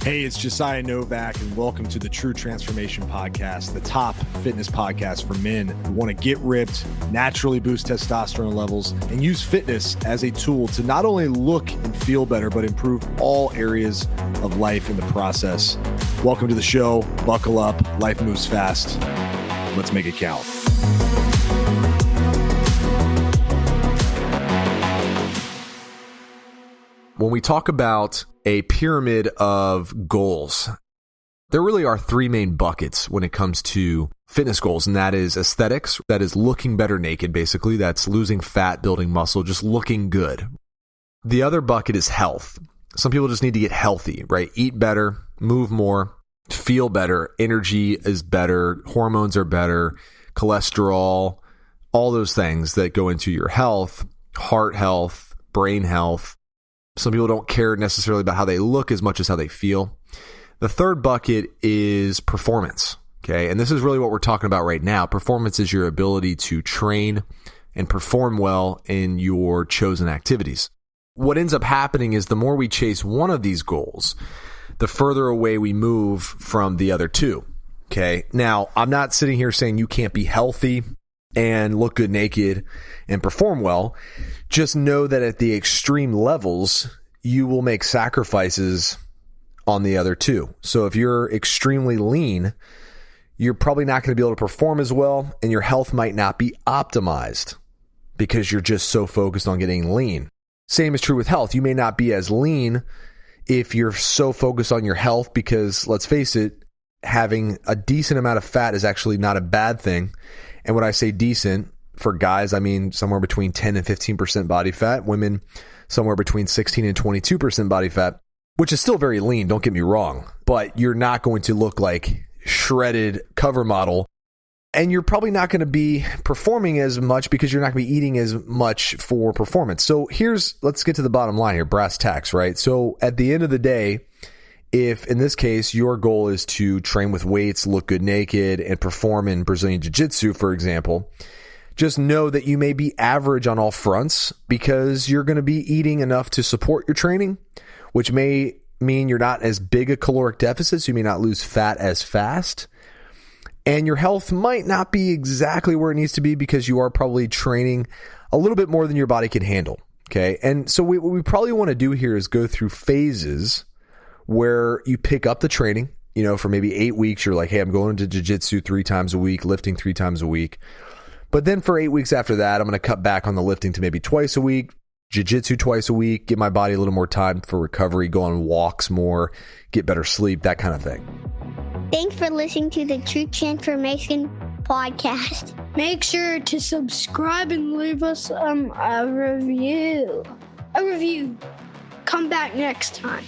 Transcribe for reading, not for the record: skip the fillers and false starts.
Hey, it's Josiah Novak, and welcome to the True Transformation Podcast, the top fitness podcast for men who want to get ripped, naturally boost testosterone levels, and use fitness as a tool to not only look and feel better, but improve all areas of life in the process. Welcome to the show. Buckle up. Life moves fast. Let's make it count. When we talk about a pyramid of goals, there really are three main buckets when it comes to fitness goals, and that is aesthetics, that is looking better naked, basically. That's losing fat, building muscle, just looking good. The other bucket is health. Some people just need to get healthy, right? Eat better, move more, feel better, energy is better, hormones are better, cholesterol, all those things that go into your health, heart health, brain health. Some people don't care necessarily about how they look as much as how they feel. The third bucket is performance, okay? And this is really what we're talking about right now. Performance is your ability to train and perform well in your chosen activities. What ends up happening is the more we chase one of these goals, the further away we move from the other two, okay? Now, I'm not sitting here saying you can't be healthy and look good naked and perform well. Just know that at the extreme levels, you will make sacrifices on the other two. So if you're extremely lean, you're probably not going to be able to perform as well, and your health might not be optimized because you're just so focused on getting lean. Same is true with health. You may not be as lean if you're so focused on your health because, let's face it, having a decent amount of fat is actually not a bad thing. And when I say decent, for guys, I mean somewhere between 10 and 15% body fat. Women, somewhere between 16 and 22% body fat, which is still very lean, don't get me wrong. But you're not going to look like shredded cover model. And you're probably not going to be performing as much because you're not going to be eating as much for performance. So let's get to the bottom line here, brass tacks, right? So at the end of the day, if in this case, your goal is to train with weights, look good naked, and perform in Brazilian Jiu-Jitsu, for example, just know that you may be average on all fronts because you're going to be eating enough to support your training, which may mean you're not as big a caloric deficit, so you may not lose fat as fast. And your health might not be exactly where it needs to be because you are probably training a little bit more than your body can handle, okay? And so what we probably want to do here is go through phases where you pick up the training, for maybe 8 weeks, you're like, hey, I'm going to jiu-jitsu 3 times a week, lifting 3 times a week. But then for 8 weeks after that, I'm going to cut back on the lifting to maybe twice a week, jiu-jitsu twice a week, give my body a little more time for recovery, go on walks more, get better sleep, that kind of thing. Thanks for listening to the True Transformation Podcast. Make sure to subscribe and leave us a review. Come back next time.